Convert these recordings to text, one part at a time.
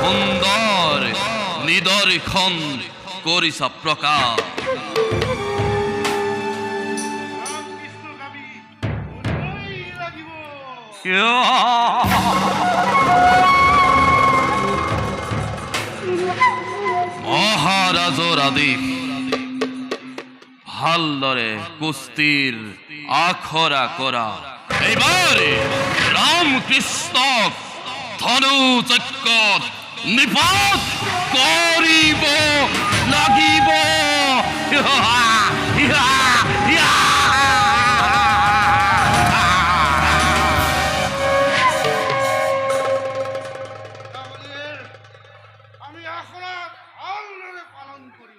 সুন্দৰ নিদৰ্শন কৰিছা প্ৰকাশ মহাৰাজৰ আদেশ ভালদৰে কুস্তিৰ আখৰা কৰা এইবাৰ ৰামকৃষ্ণক ধনু চক্ৰত নিপাত কৰিব লাগিব আমি আখৰা ভালদৰে পালন কৰি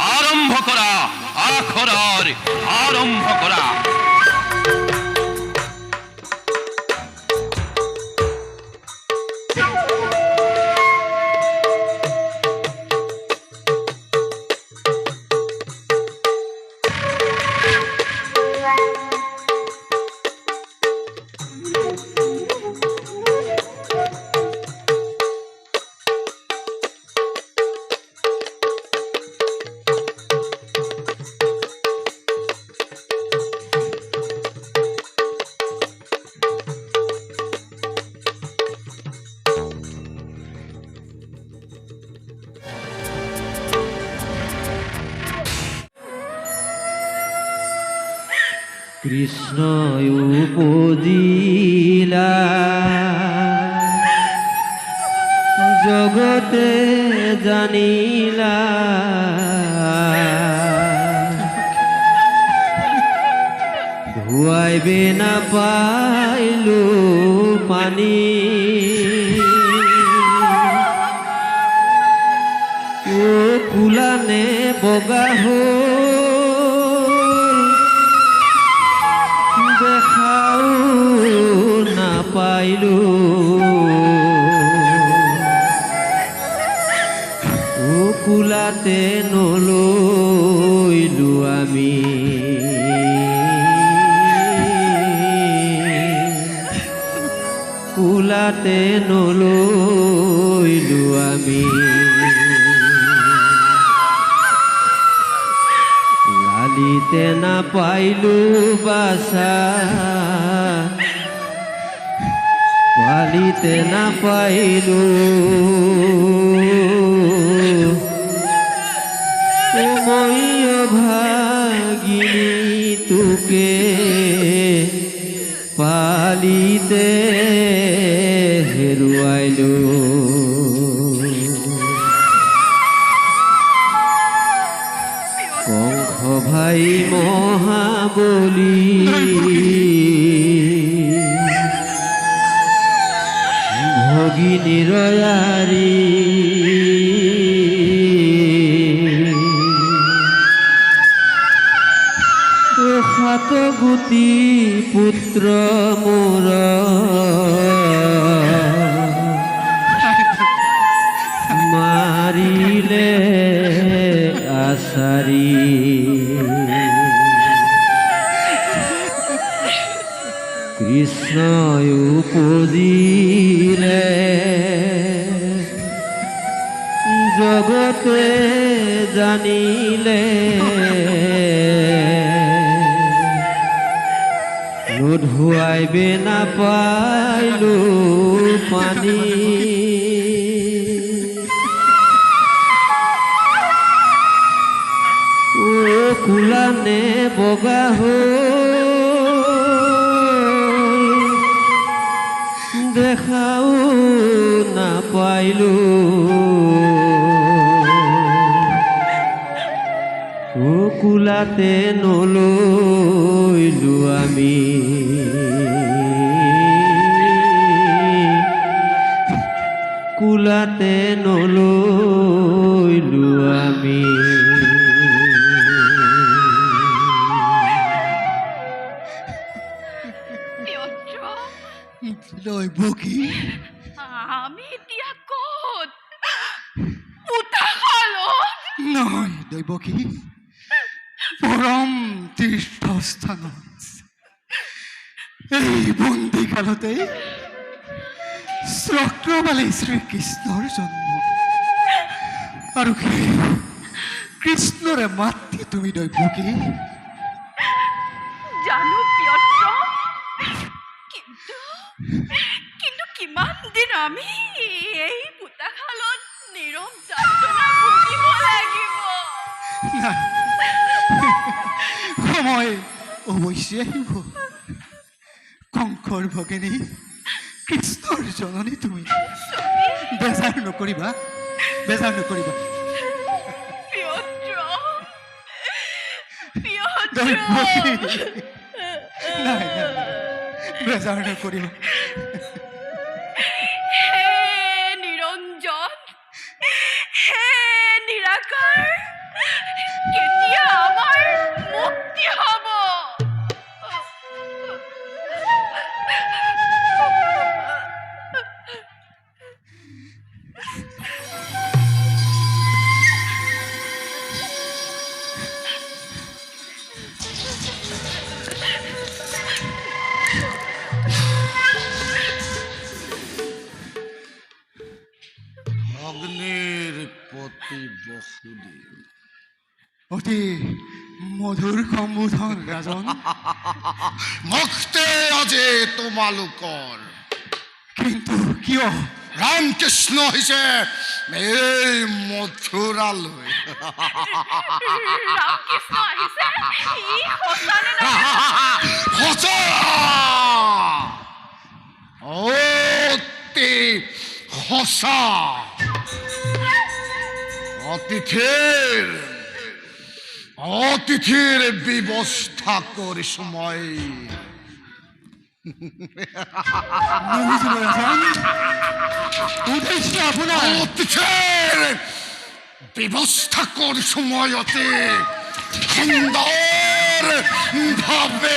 আৰম্ভ কৰা আখৰাৰ আৰম্ভ কৰা কৃষ্ণ উপজিলা জগতে জানিলা ধুৱাইবে না পাইলো পানী ও কুলানে বগা দেখাও নাপাইলো কুলাতে নলৈলো আমি কুলাতে নলৈলো আমি লালিতে নাপাইলো বাসা পালিতে নাপাইলো মই ভাগিনী তোকে পালিতে হেৰুৱাইলো কংস ভাই মহাবলী ভগিনীৰ আৰি সাত গুটি পুত্ৰ মোৰ মাৰিলে আচাৰি কৃষ্ণ উপজিলে জগতে জানিলে ধুৱাইবে নাপাইলো পানী ও কুলানে বগা দেখাও নাপাইলো ও কুলাতে নলৈলো আমি কোলাতে নলৈলো আমি পিয়ত্ৰ, দৈৱকী আমি এতিয়া ক'ত? পোতাশালত? নহয় দৈৱকী, পৰম তীৰ্থস্থানত এই বন্দীকালতে চক্ৰবালী শ্ৰীকৃষ্ণৰ জন্ম আৰু সেই কৃষ্ণৰে মাতৃ তুমি দৈৱকী। জানো পিয়ত্ৰ, কিন্তু কিন্তু কিমান দিন আমি এই পোতাশালত নীৰৱ যাতনা ভুগিব লাগিব? নাই, সময় অৱশ্যে আহিব। কংসৰ ভগিনী কৃষ্ণৰ জননী তুমি, বেজাৰ নকৰিবা, বেজাৰ নকৰিবা। পিয়ত্ৰ, পিয়ত্ৰ, দৈৱকী নাই নাই, বেজাৰ নকৰিবা। হে নিৰঞ্জন, হে নিৰাকাৰ, কেতিয়া আমাৰ মুক্তি হ'ব? অগ্নিৰ পতি বসুদেৱ, অতি মধুৰ সম্বোধন ৰাজন, মুক্তি আজি তোমালোকৰ। কিন্তু কিয়? ৰামকৃষ্ণ আহিছে এই মথুৰালৈ। ৰামকৃষ্ণ আহিছে? ই সঁচানে নহয়? সঁচা, অতি সঁচা। অতিথিৰ ব্যৱস্থা কৰিছো মই। নবুজিলো ৰাজন, উদ্দেশ্য আপোনাৰ? অতিথিৰ ব্যৱস্থা কৰিছো মই অতি সুন্দৰ ভাৱে।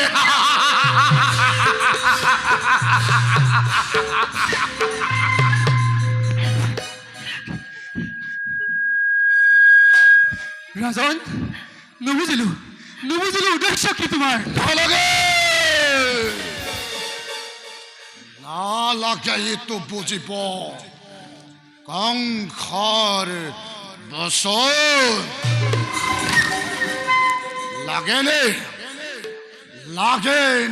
ৰাজন, নবুজিলো, নবুজিলো উদ্দেশ্য কি তোমাৰ? নালাগে এইটো বুজিব। কংসৰ বচন লাগে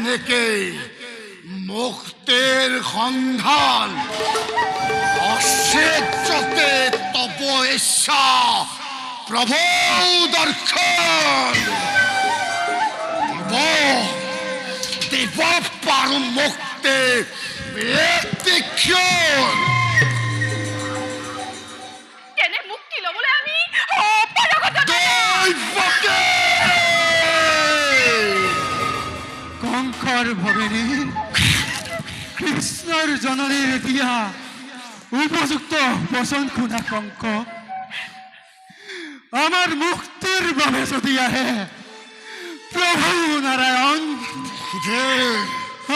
নেকি মুক্তিৰ সন্ধান? অশ্চৰ্যতে তপ ইচ্ছা প্ৰভু দৰ্শন দিব পাৰো মুক্তি ব্যতিক্ষণ। তেনে মুক্তি ল'বলৈ আমি অপাৰগতা। কংসৰ ভগিনী কৃষ্ণৰ জননীৰ দিয়া উপযুক্ত বচন শুনা কংস, আমাৰ মুক্তিৰ বাবে যদি আহে প্ৰভু নাৰায়ণ,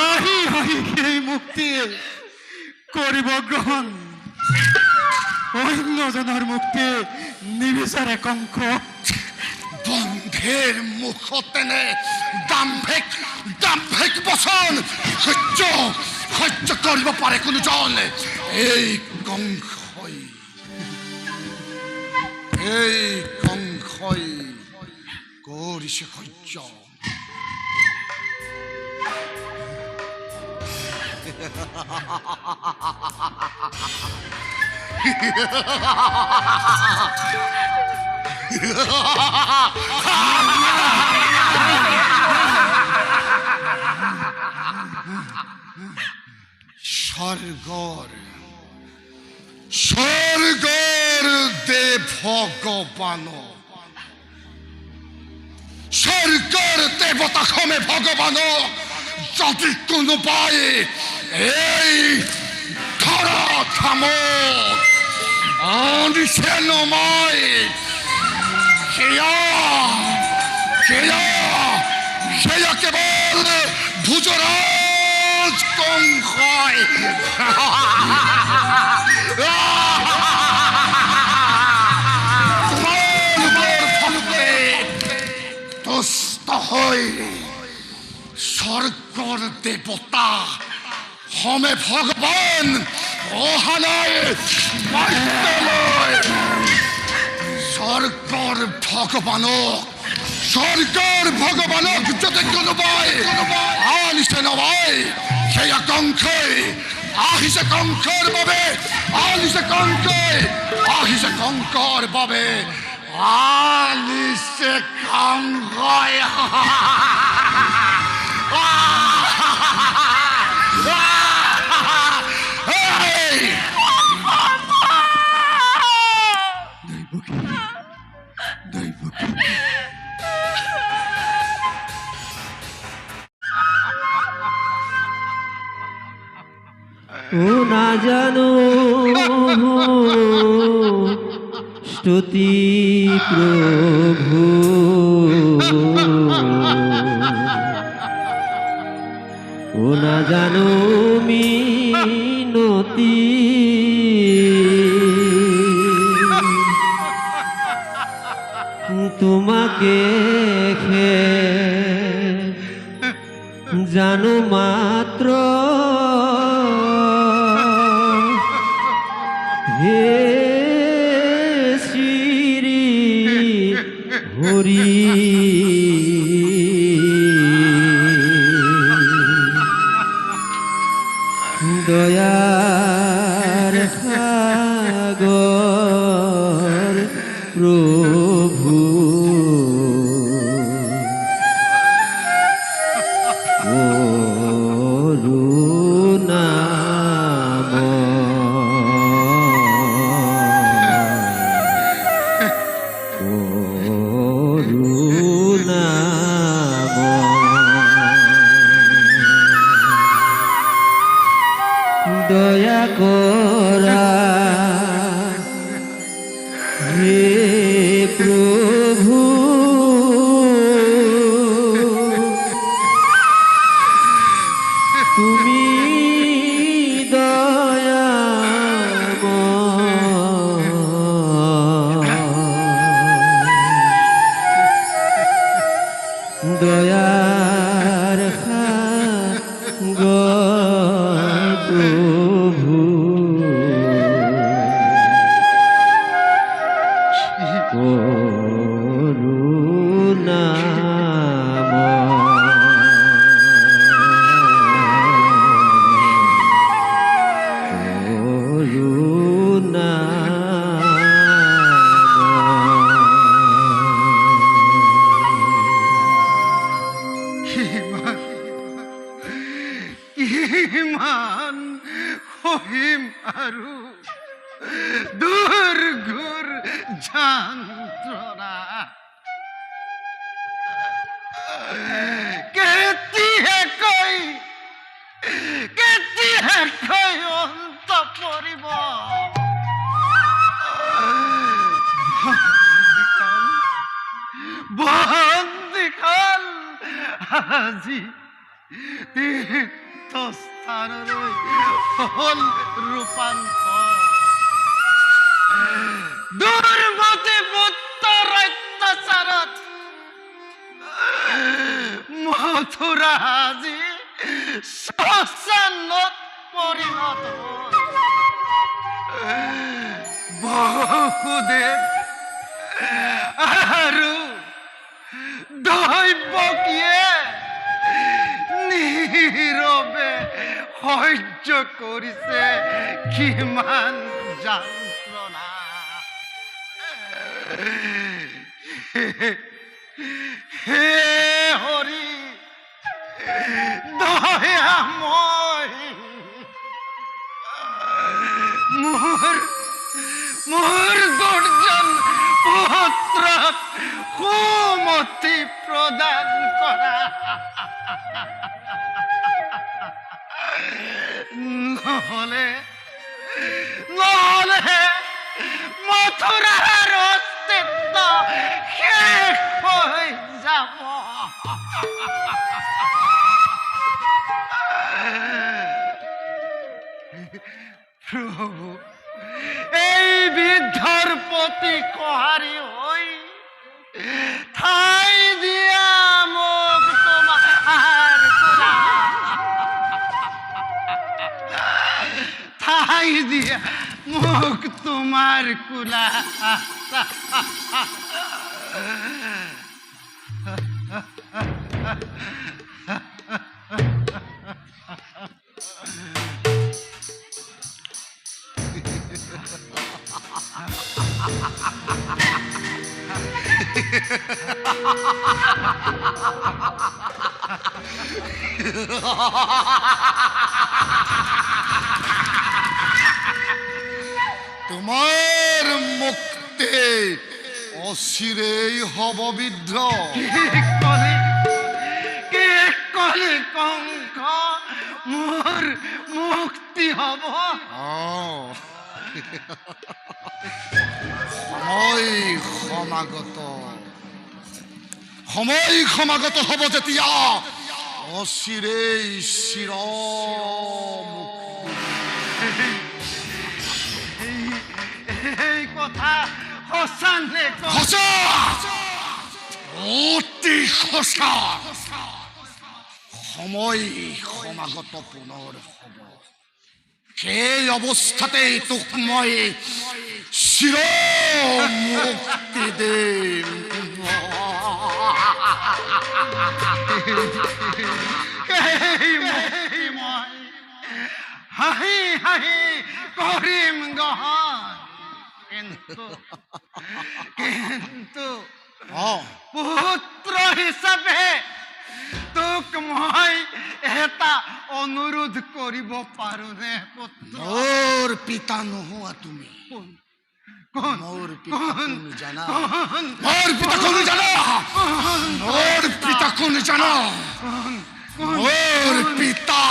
আহি আহি সেই মুক্তি কৰিব গ্ৰহণ। অন্যজনৰ মুক্তি নিবিচাৰে কংস। বন্ধেৰ মুখতেনে দাম্ভিক বচন সহ্য কৰিব পাৰে কোনোজন? এই কংসই কৰিছে সহ্য। স্বর্গর দে ভগবান, স্বর্গর দেবতা ক্ষমে ভগবান, যদি কোনো পায় এই ধরা থামক। আনিছে নমাই সেয়া কেৱল ভোজৰাজ কংসই তোমালোকৰ ফলতে তুষ্ট হৈ স্বৰ্গৰ দেৱতা হমে ভগৱান অহা নাই মাৰ্তলৈ স্বৰ্গৰ ভগৱানক যদি কোনোবাই আনিছে নবাই সেয়া কংসই আহিছে কংসৰ বাবে আনিছে কংসৰ বাবে আনিছে কংসই ও না জানো স্তুতি প্রভু ও না জানো মিনতি তোমাকে জানো মাত্র হে শ্রী হরি দয়ার সাগর প্রভু দয়া করা হে প্রভু তুমি দয়ার প্রভু ইমান হহিম আৰু দুৰ্ঘুৰ যন্ত্ৰণা কেতিয়াকৈ অন্ত পৰিব বন্দীখন আজি তীৰ্থস্থানলৈ হ'ল ৰূপান্তৰ দুৰ্মতি পুত্ৰৰ অত্যাচাৰত মথুৰা আজি শ্মশানত পৰিণত হ'ল বসুদেৱ আৰু দৈৱকীয়ে নীৰৱে সহ্য কৰিছে কিমান যন্ত্ৰণা হে হৰি দয়াময় মোৰ দুৰ্জন পুত্ৰক সুমতি প্ৰদান কৰা নহ'লে মথুরার অস্তিত্ব শেষ হয়ে যাব। প্রভু, এই বৃদ্ধর প্রতি কহারি হই, ঠাই দিয়া মুখ তোমার কুলা, ঠাই দিয়া মুখ তোমার কুলা। তোমার মুক্তি অচিরেই হব বৃদ্ধ। কে কলে কঙ্ক মোর মুক্তি হব। সময় সমাগত, সময় সমাগত হব যেতিয়া অচিৰেই চিৰ এই কথা সঁচা নে? সঁচা, অতি সঁচা। সময় সমাগত পুনৰ হব, সেই অৱস্থাতেই তোক মই চিৰ মুক্তি দিম। হাঁহি হাঁহি কৰিম গ্ৰহণ, কিন্তু কিন্তু পুত্ৰ হিচাপে তোক মই এটা অনুৰোধ কৰিব পাৰোনে? পুত্ৰ, মোৰ পিতা নোহোৱা তুমি, মোৰ পিতা কোন জানা? মোৰ পিতা কোন জানা? মোৰ পিতা কোন জানা? মোৰ পিতা,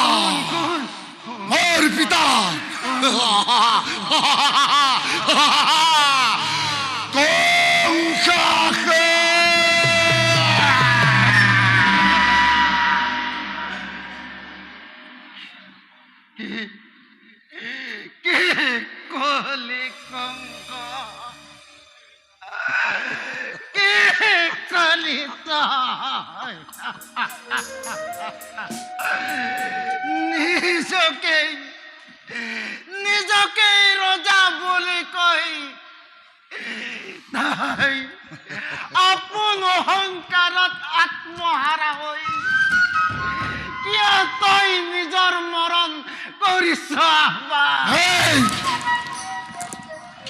মোৰ পিতা কে কলি কঙ্ক, কে কলি নিজকে নিজকে ৰজা বলে কই, তাই আপন অহংকাৰত আত্মহাৰা হই কিয় তই নিজৰ মৰণ কৰিছ?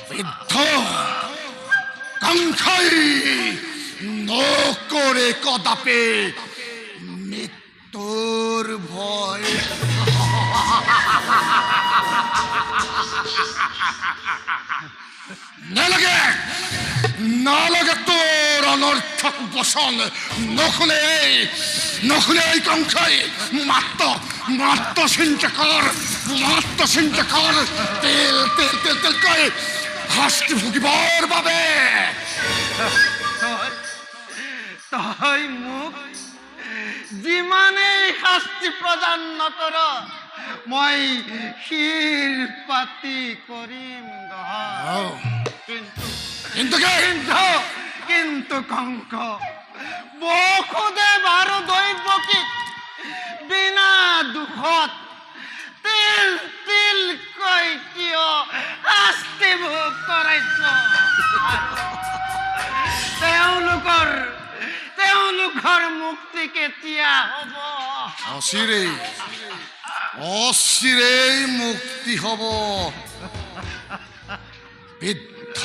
বৃদ্ধ কাংখাই নকৰে কদাপি মৃত্যুৰ ভয়। নালাগে, নালাগে তোর অনর্থক বসন। নখলে নখলে এই কাংখাই মাত্র মাত্র চিন্তা কর, মাত্র চিন্তা কর। তেল তেল তেল তেল করে শাস্তি ভুগিবৰ বাবে তই মোক যিমানেই শাস্তি প্ৰদান নকৰ, মই শিৰ পাতি কৰিম। কিন্তু কিন্তু কঙ্ক, বসুদেৱ আৰু দৈৱকীক বিনা দুখত তিল তিলকৈ কিয় শাস্তি ভোগ কৰাইছ? তেওঁলোকৰ মুক্তি কেতিয়া হ'ব? অচিৰেই অচিৰেই মুক্তি হব। বৃদ্ধ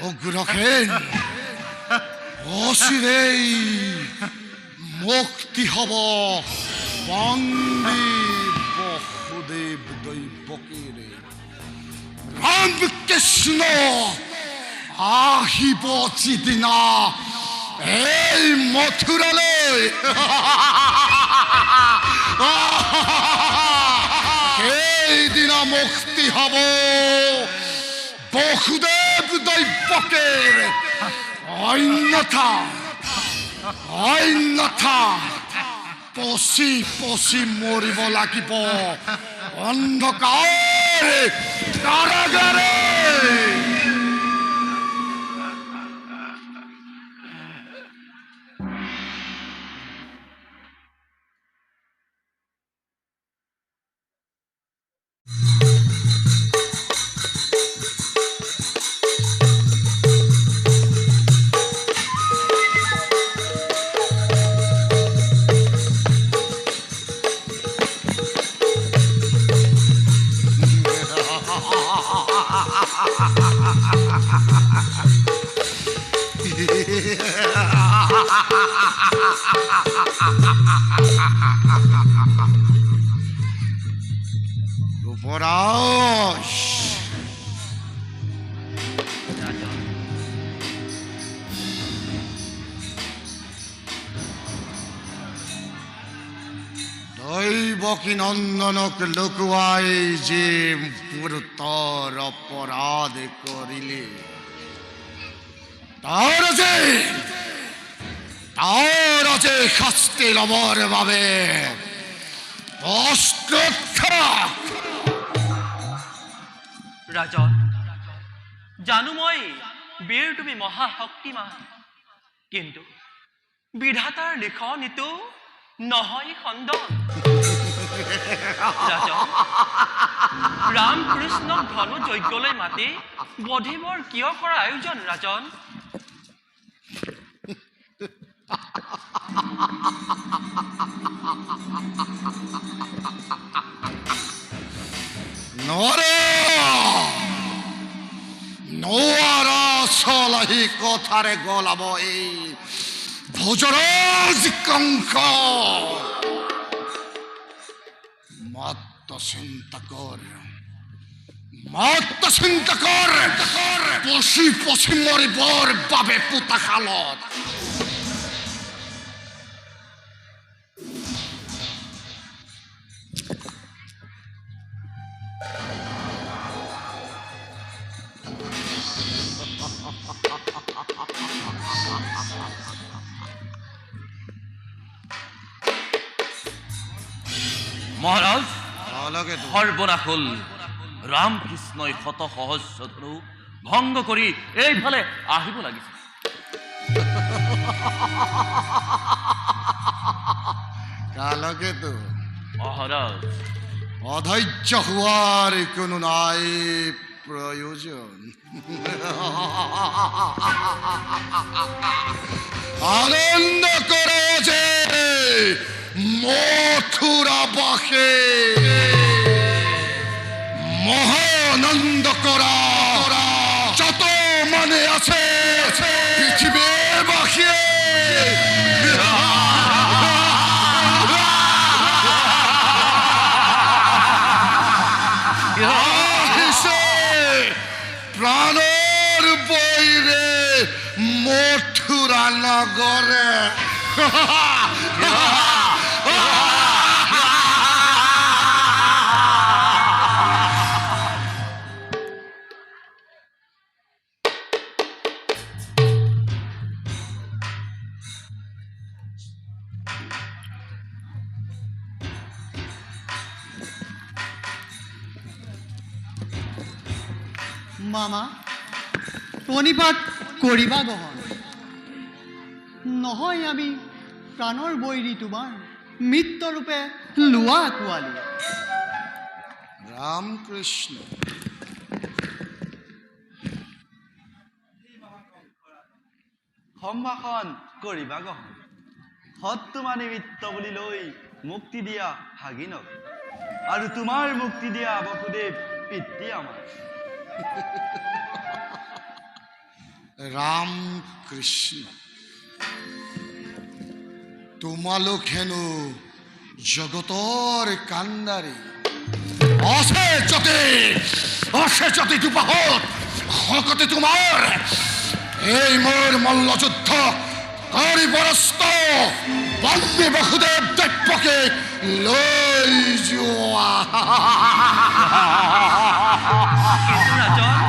অগ্ৰসেন, অচিৰেই মুক্তি হব। বন্দী বসুদেৱ দৈৱকীৰে ৰাম কৃষ্ণ আহিব যিদিনা এই মথুৰালৈ, সেইদিনা মুক্তি হব বসুদেৱ দৈৱকীৰ অন্যথা পচি পচি মৰিব লাগিব অন্ধকাৰ কাৰাগাৰে। যুৱৰাজ, দৈৱকী নন্দনক লুকুৱাই যি গুৰুতৰ অপৰাধ কৰিলে তাৰ যে শাস্তি ল'বৰ বাবে প্ৰস্তুত থাক। ৰাজন, জানো মই বীৰ তুমি মহাশক্তিমান, কিন্তু বিধাতাৰ লিখনিতো নহয় খণ্ডন। ৰাজন, ৰামকৃষ্ণক ধনু যজ্ঞলৈ মাতি বধিবৰ কিয় কৰা আয়োজন ৰাজন? নোৱাৰা চলাহী কথাৰে গলাব এই ভোজৰাজ কংস। মাত্ৰ চিন্তা কৰ পচি পচি মৰিবৰ বাবে পোতাশালত। মহাৰাজ, সৰ্বনাশ হ'ল। ৰামকৃষ্ণই শত সহস্ৰ ধনু ভংগ কৰি এইফালে আহিব লাগিছে। কালকেতু, মহাৰাজ, অধৈৰ্য হোৱাৰ কোনো নাই প্ৰয়োজন। আনন্দ কৰে যে মথুৰাবাসে মহানন্দ কৰা যত মানে আছে পৃথিৱীবাসীয়ে। প্ৰাণৰ বৈৰে মথুৰা নগৰে। মামা, প্ৰণিপাত কৰিবা গ্ৰহণ। নহয় আমি প্ৰাণৰ বৈৰী তোমাৰ মিত্ৰৰূপে লোৱা কোৱালি। ৰামকৃষ্ণ, সম্ভাষণ কৰিবা গ্ৰহণ। সৎ তোমাৰ নিমিত্ত বুলি লৈ মুক্তি দিয়া ভাগিনক, আৰু তোমাৰ মুক্তি দিয়া বসুদেৱ পিতৃ আমাৰ। ৰামকৃষ্ণ, তোমালোক হেনো জগতৰ কাণ্ডাৰী। আছে যদি দুপাহত শকতে তোমাৰ এই মোৰ মল্লযুদ্ধ কৰি পৰস্ত বন্দী বসুদেৱ দৈৱকে লৈ যোৱা। কিন্তু ৰাজন,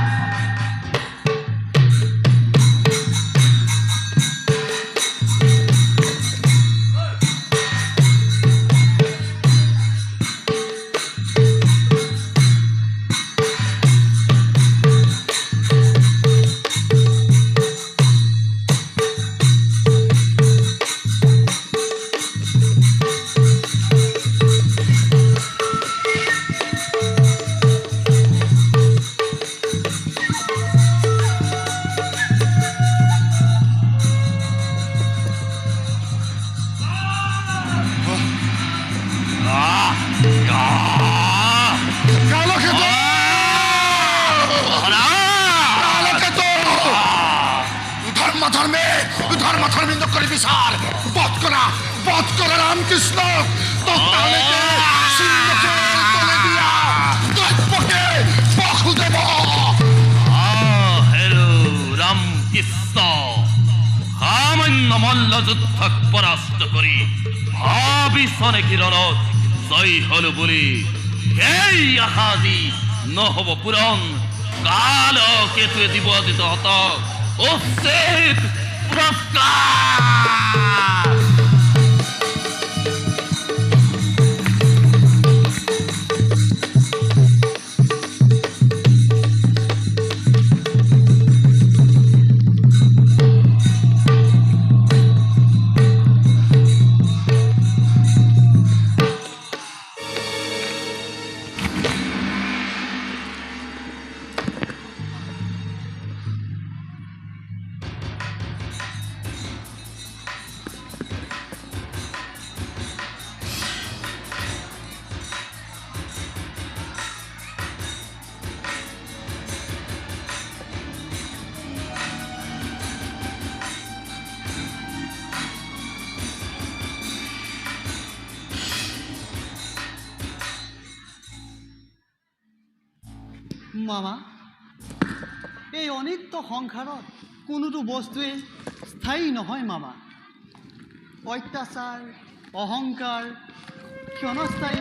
ধৰ্ম কৰি বিচাৰ বধ কৰা ৰামকৃষ্ণ ততালৈকে সিংহৰ তলে দিয়া দৈত্যকে বাসুদেৱ হেৰো ৰামকৃষ্ণ সামান্য মল্লযুদ্ধক পৰাস্ত কৰি ভাবিছনে কিৰণত জয় হলো বুলি সেই আশাজি নহব পূৰণ কাল কেতুৱে দিব আজি তহঁতক উচিত পুৰস্কাৰ মামা এই অনিত্য সংসাৰত কোনোটো বস্তুৱে স্থায়ী নহয় মামা অত্যাচাৰ অহংকাৰ ক্ষণস্থায়ী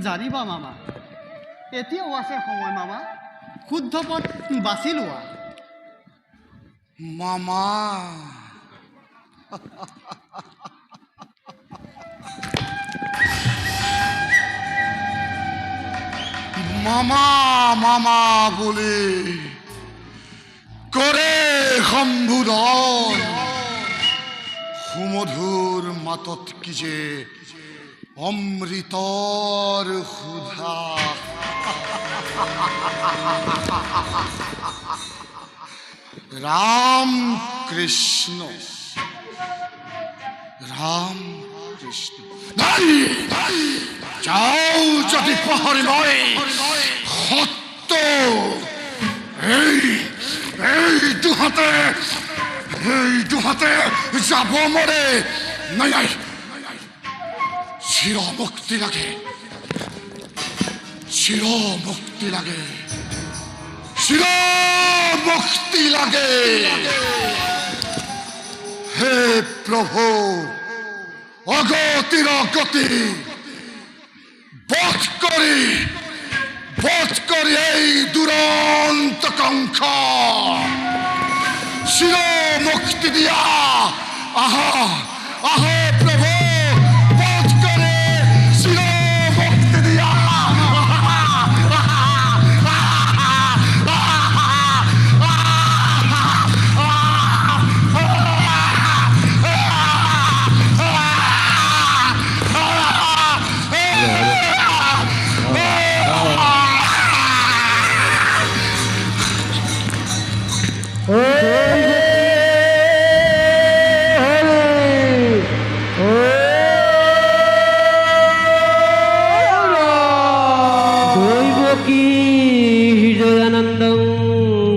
জানিবা মামা এতিয়াও আছে সময় মামা শুদ্ধ পথ বাছি লোৱা মামা মামা মামা বুলি কৰে সম্বোধন সুমধুৰ মাতত কি যে অমৃতৰ সুধা ৰাম কৃষ্ণ যাও যদি পাহৰি মই সত্য এই দুহাতে যাব মৰে নাই চিৰ মুক্তি লাগে হে প্ৰভু অগতিৰ গতি বধ কৰি এই দুৰন্ত কংস চিৰ মুক্তি দিয়া আহা প্ৰভু বধ কৰি চিৰ মুক্তি দিয়া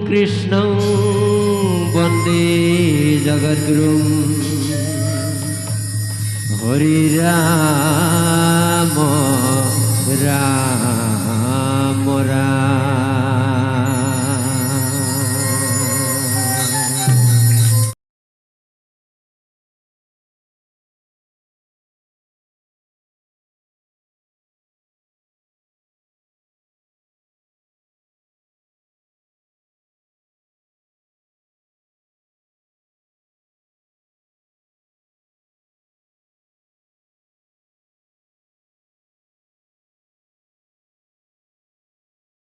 কৃষ্ণং বন্দে জগদ্গুৰুম হৰি ৰাম ৰাম ৰাম